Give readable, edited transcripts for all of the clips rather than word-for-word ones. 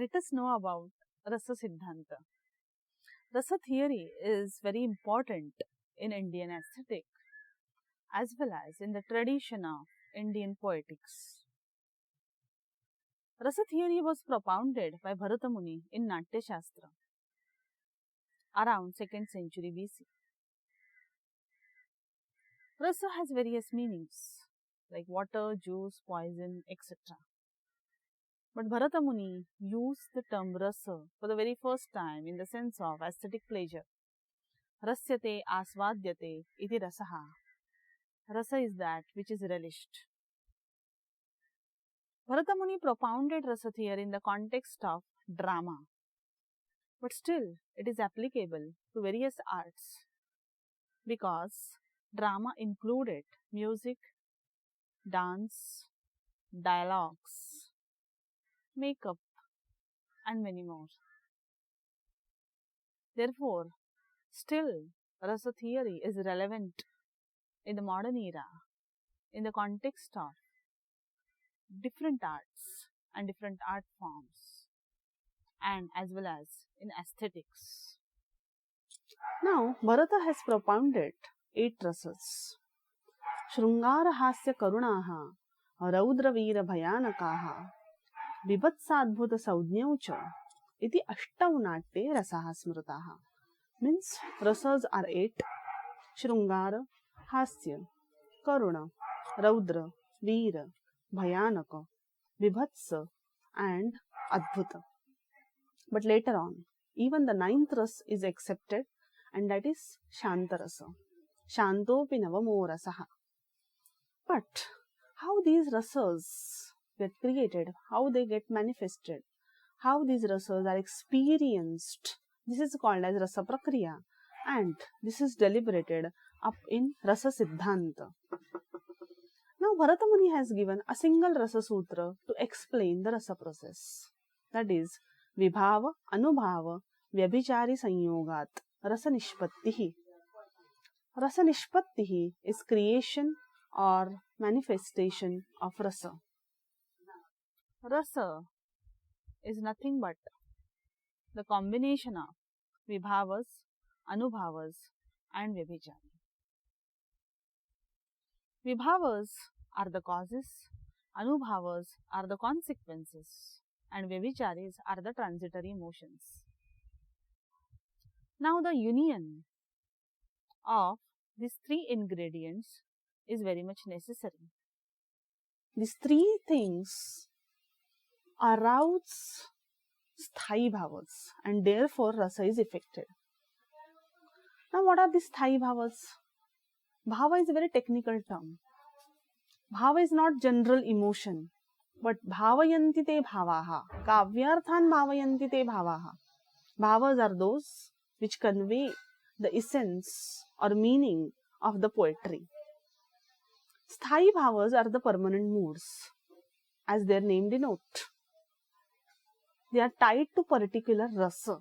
let us know about Rasa Siddhanta. Rasa theory is very important in Indian aesthetic as well as in the tradition of Indian poetics. Rasa theory was propounded by Bharata Muni in Natya Shastra around 2nd century BC. Rasa has various meanings like water, juice, poison, etc. But Bharata Muni used the term rasa for the very first time in the sense of aesthetic pleasure. Rasyate asvadyate iti rasaha. Rasa is that which is relished. Bharata Muni propounded rasa theory in the context of drama. But still, it is applicable to various arts because drama included music, dance, dialogues, makeup, and many more. Therefore, still, rasa theory is relevant in the modern era in the context of different arts and different art forms and as well as in aesthetics. Now, Bharata has propounded 8 rasas. Shrungara hasya karunaha, raudra veera bhayanakaha, vibhatsadbhuta saudnyaucha, iti ashtau natye rasaha smrutaha. Means rasas are 8. Shrungara, hasya, karuna, raudra, veera, bhayanaka, vibhatsa and adbhuta. But later on, even the 9th ras is accepted, and that is Shantarasa. Shantopi navamo rasaha. But how these rasas get created, how they get manifested, how these rasas are experienced, this is called as Rasa Prakriya, and this is deliberated up in Rasa Siddhanta. Now, Bharata Muni has given a single Rasa Sutra to explain the Rasa process. That is, Vibhava, Anubhava, Vyabhichari Sanyogat, Rasa Nishpattihi. Rasa Nishpattihi is creation or manifestation of Rasa. Rasa is nothing but the combination of Vibhavas, Anubhavas and Vyabhichari. Vibhavas are the causes, Anubhavas are the consequences, and Vyabhicharis are the transitory emotions. Now, the union of these 3 ingredients is very much necessary. These 3 things arouse sthayi bhavas, and therefore rasa is affected. Now, what are these sthayi bhavas? Bhava is a very technical term. Bhava is not general emotion, but bhavayanti te bhavaha, kavyarthan bhavayanti te bhavaha. Bhavas are those which convey the essence or meaning of the poetry. Sthayi bhavas are the permanent moods, as their name denote. They are tied to particular rasa.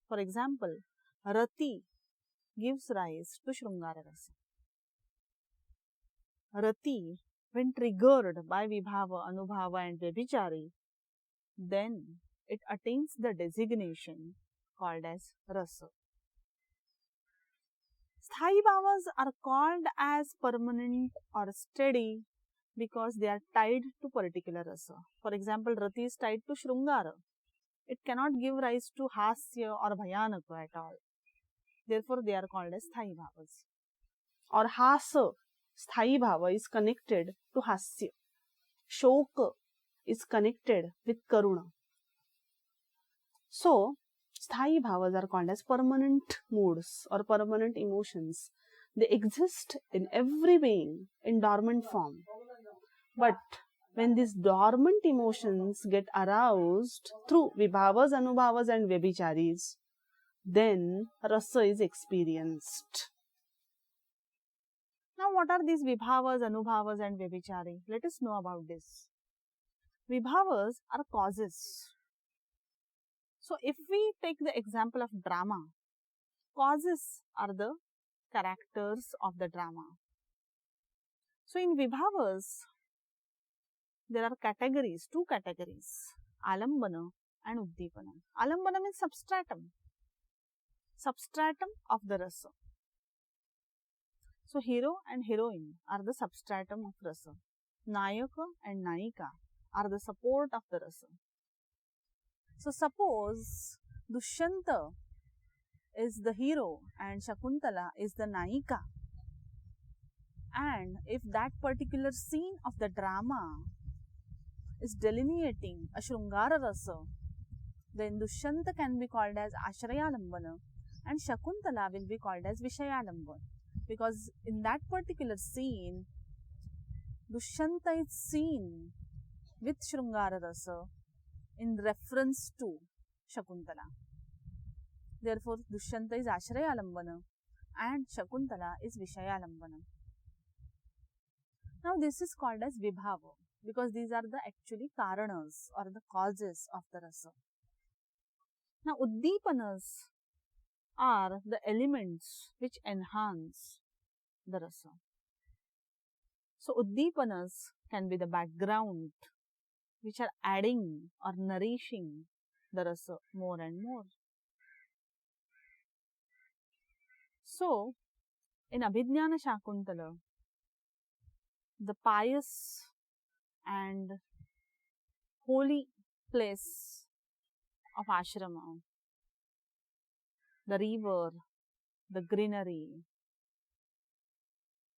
For example, Rati gives rise to Shrungara rasa. Rati, when triggered by Vibhava, Anubhava and Vyabhichari, then it attains the designation called as rasa. Sthayi bhavas are called as permanent or steady because they are tied to particular rasa. For example, Rati is tied to Shrungara. It cannot give rise to Hasya or Bhayanaka at all. Therefore, they are called as Sthayi bhavas. Or Hasa, Sthayi bhava is connected to Hasya. Shoka is connected with Karuna. So, Sthayi bhavas are called as permanent moods or permanent emotions. They exist in every being in dormant form. But when these dormant emotions get aroused through Vibhavas, Anubhavas and Vyabhicharis, then rasa is experienced. Now, what are these Vibhavas, Anubhavas and Vyabhichari? Let us know about this. Vibhavas are causes. So, if we take the example of drama, causes are the characters of the drama. So, in Vibhavas, there are categories, 2 categories, Alambana and Uddipana. Alambana means substratum of the rasa. So hero and heroine are the substratum of rasa. Nayaka and Nayika are the support of the rasa. So suppose Dushyanta is the hero and Shakuntala is the Nayika, and if that particular scene of the drama is delineating a Shrungara rasa, then Dushyanta can be called as Ashrayalambana and Shakuntala will be called as Vishayalambana, because in that particular scene Dushyanta is seen with Shrungara rasa in reference to Shakuntala. Therefore, Dushyanta is Ashrayalambana and Shakuntala is Vishayalambana. Now, this is called as Vibhava because these are the actually Karanas or the causes of the rasa. Now, Uddipanas are the elements which enhance the rasa. So, Uddipanas can be the background which are adding or nourishing the rasa more and more. So, in Abhijnana Shakuntala, the pious and holy place of ashrama, the river, the greenery,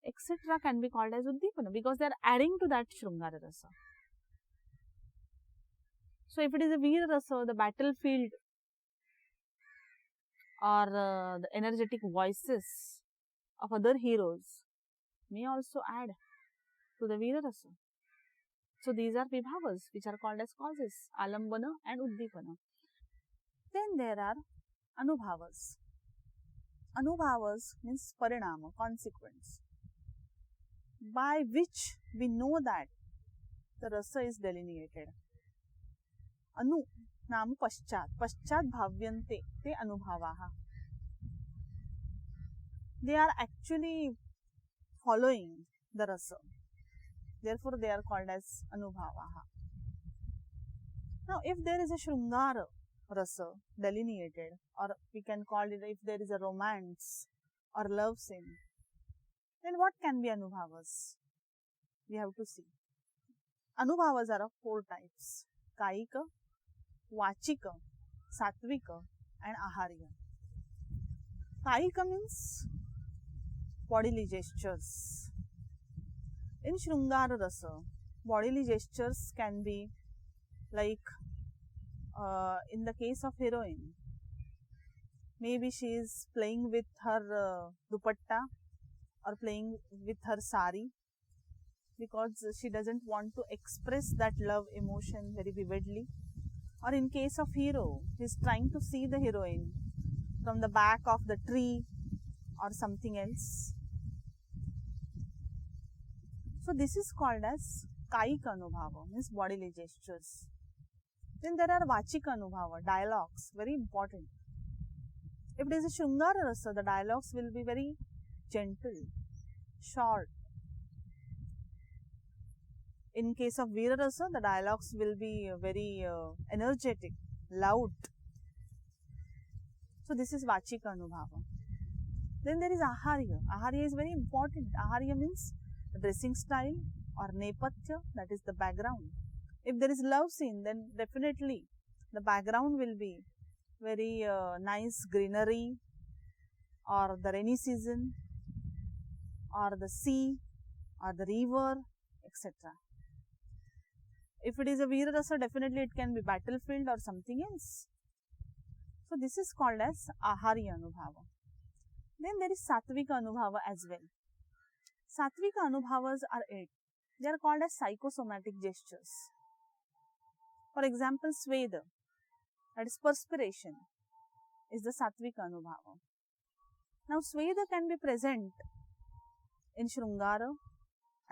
etc. can be called as Uddipana because they are adding to that Shrungara rasa. So, if it is a Veera rasa, the battlefield or the energetic voices of other heroes may also add to the Veera rasa. So, these are Vibhavas which are called as causes, Alambana and Uddipana. Then there are Anubhavas. Anubhavas means Parinama, consequence, by which we know that the rasa is delineated. Anu naam paschat, paschat bhavyante te anubhavaha. They are actually following the rasa. Therefore, they are called as anubhavaha. Now, if there is a Shrungara rasa delineated, or we can call it if there is a romance or love scene, then what can be anubhavas? We have to see. Anubhavas are of 4 types: Kaika, Vachika, Satvika and Aharya. Kaika means bodily gestures. In Shrungara rasa, bodily gestures can be like in the case of heroine, maybe she is playing with her dupatta or playing with her sari because she doesn't want to express that love emotion very vividly. Or in case of hero, he is trying to see the heroine from the back of the tree or something else. So, this is called as Kaika Anubhava, means bodily gestures. Then there are Vachika Anubhava, dialogues, very important. If it is a Shrungara rasa, the dialogues will be very gentle, short. In case of Veera rasa, the dialogues will be very energetic, loud. So, this is Vachika Anubhava. Then there is Aharya. Aharya is very important. Aharya means dressing style or Nepatya, that is the background. If there is love scene, then definitely the background will be very nice greenery or the rainy season or the sea or the river, etc. If it is a Veera rasa, definitely it can be battlefield or something else. So, this is called as Aharya Anubhava. Then there is Satvika Anubhava as well. Satvika Anubhavas are 8. They are called as psychosomatic gestures. For example, Sweda, that is perspiration, is the Satvika Anubhava. Now, Sweda can be present in Shrungara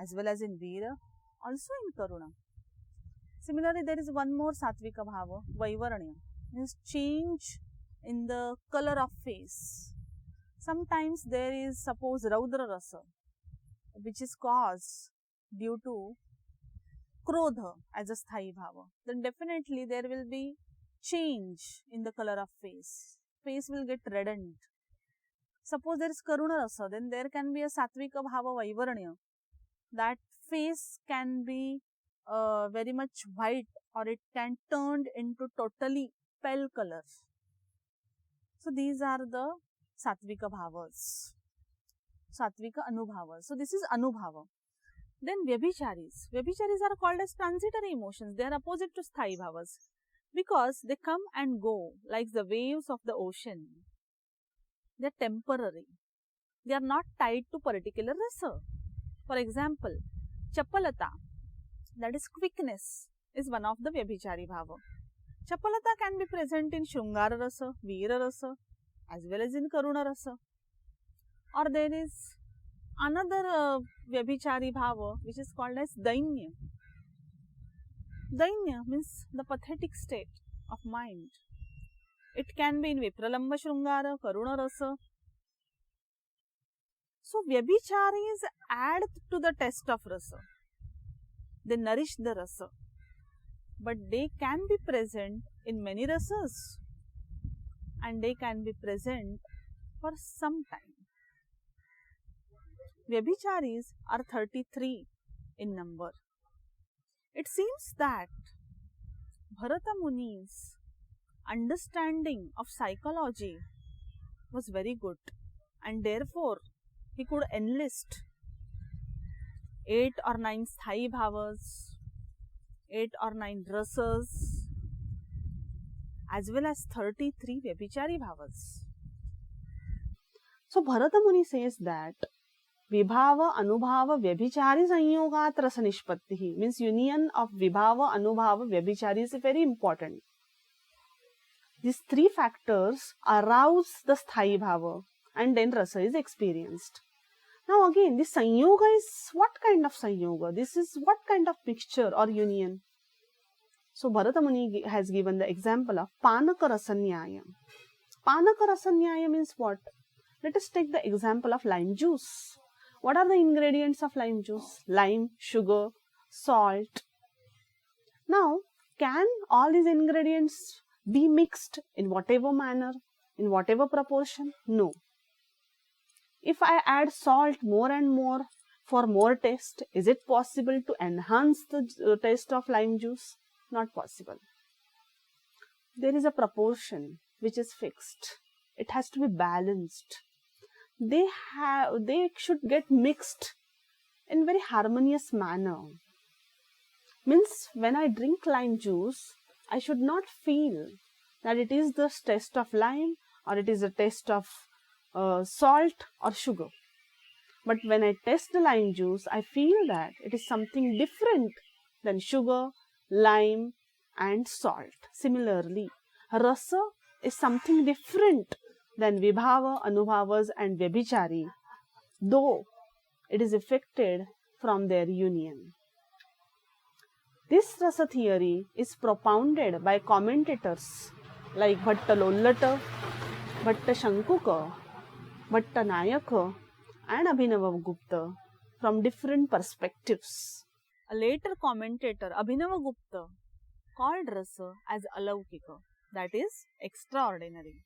as well as in Veera, also in Karuna. Similarly, there is one more Satvika Bhava, Vaivaranya, means change in the color of face. Sometimes there is, suppose, Raudra rasa, which is caused due to Krodha as a Sthayi Bhava. Then definitely there will be change in the color of face. Face will get reddened. Suppose there is Karuna Rasa, then there can be a Satvika Bhava Vaivaranya. That face can be very much white, or it can turn into totally pale color. So these are the Satvika Bhavas, Satvika Anubhavas. So this is Anubhava. Then Vyabhicharis. Vyabhicharis are called as transitory emotions. They are opposite to Sthayi Bhavas because they come and go like the waves of the ocean. They are temporary. They are not tied to particular rasa. For example, Chapalata, that is quickness, is one of the Vyabhichari Bhava. Chapalata can be present in Shrungara Rasa, Veera Rasa, as well as in Karuna Rasa. Or there is another Vyabhichari Bhava which is called as Dainya. Dainya means the pathetic state of mind. It can be in Vipralamba Shrungara, Karuna Rasa. So Vyabhicharis add to the test of rasa. They nourish the rasa. But they can be present in many rasas, and they can be present for some time. Vyabhicharis are 33 in number. It seems that Bharata Muni's understanding of psychology was very good, and therefore he could enlist 8 or 9 Sthayi Bhavas, 8 or 9 rasas, as well as 33 Vyabhichari Bhavas. So Bharata Muni says that Vibhava, Anubhava, Vyabhichari Sanyogat Rasa Nishpattihi, means union of Vibhava, Anubhava, Vyabhichari is very important. These 3 factors arouse the Sthayi Bhava, and then rasa is experienced. Now again, this Sanyoga is what kind of Sanyoga? This is what kind of mixture or union? So Bharata Muni has given the example of Panaka Rasanyaya. Panaka Rasanyaya means what? Let us take the example of lime juice. What are the ingredients of lime juice? Lime, sugar, salt. Now, can all these ingredients be mixed in whatever manner, in whatever proportion? No. If I add salt more and more for more taste, is it possible to enhance the taste of lime juice? Not possible. There is a proportion which is fixed. It has to be balanced. They should get mixed in very harmonious manner. Means when I drink lime juice, I should not feel that it is the taste of lime or it is the taste of salt or sugar. But when I taste the lime juice, I feel that it is something different than sugar, lime and salt. Similarly, rasa is something different than Vibhava, Anubhavas and Vyabhichari, though it is effected from their union. This rasa theory is propounded by commentators like Bhatta Lollata, Bhatta Shankuka, Bhatta Nayaka and Abhinava Gupta from different perspectives. A later commentator, Abhinava Gupta, called rasa as alaukika, that is extraordinary.